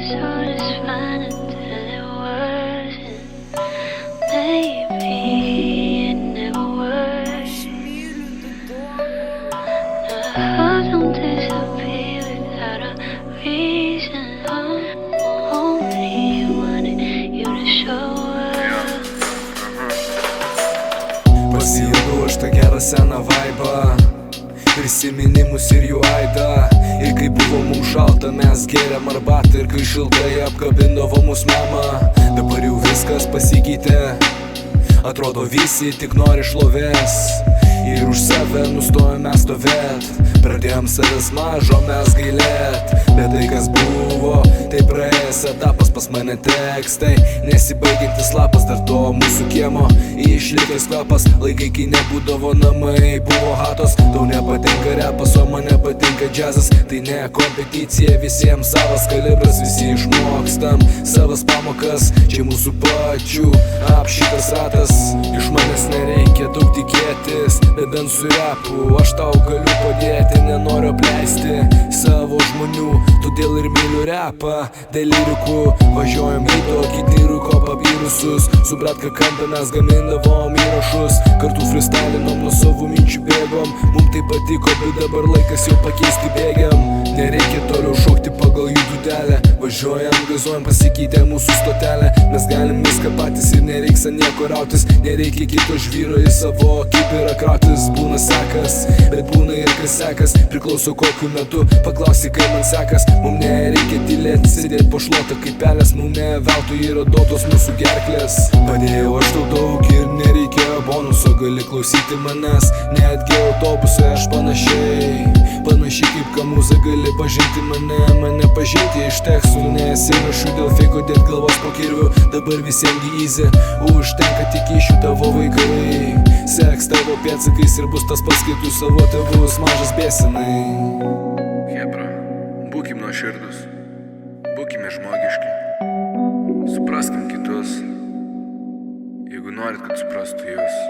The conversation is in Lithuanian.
so just fine until it wasn't. Maybe it never was. Love don't disappear without a reason. Only wanted you to show up. Pasiilgau aš tą gerą seną vaibą, prisiminimus ir jų aidą. Ir kai buvo mums šalta, mes gėrėm arbatą. Ir kai šiltai apkabindavo mus mama. Dabar jau viskas pasikeitė, atrodo visi tik nori šlovės. Ir už save nustojame stovėt. Pradėjom savęs mažo mes gailėt. Bet tai kas buvo, tai praėjęs etapas. Pas mane tekstai, nesibaigiantis lapas. Dar to mūsų kiemo išlikęs kvapas. Laikai, kai nebūdavo namai, buvo hatos. Tau nepatinka repas, o man nepatinka džiazas. Tai ne kompeticija, visiems savas kalibras. Visi išmokstam savas pamokas. Čia mūsų pačių apšytas ratas. Iš manęs nereikia daug tikėtis, bet bent su repu aš tau galiu padėti. Nenoriu apleisti savo žmonių, todėl ir myliu repą. Dėl lyrikų važiuojam ryto, kiti rūko papirusus. Su bratka kampe mes gamindavom įrašus. Kartu freestylinom, nuo savo minčių bėgom. Mums tai patiko, bet dabar laikas jau pakeisti bėgiam. Nereikia toliau šokti pagal jų dūdelę. Važiuojam, gazuojam, pasikeitė mūsų stotelė. Mes galim viską patys ir nereiks ant nieko rautis. Nereikia kito žvyro į savo kibirą krautis. Būna sekas, bet būna ir kas sekas. Priklauso kokiu metu, paklausi kai man sekas. Mum nereikia tylėti, sėdėti po šluotą kaip pelės. Mum ne veltui yra duotos mūsų gerklės. Padėjau aš tau daug ir nereikėjo bonuso. Gali klausyti manęs, netgi autobuse. Aš panašiai kaip kamuzą. Gali pažinti mane pažinti iš tekstų. Nesirašau dėl feiko, dėt galvos po kirvių. Dabar visiems easy, užtenka tik iš jų tavo vaikai. Seks tavo pėdsakais ir bus tas paskaitų savo tėvus mažas bėsinai. Hebra, būkim nuoširdus, būkime žmogiški. Supraskim kitus, jeigu norit, kad suprastų jūs.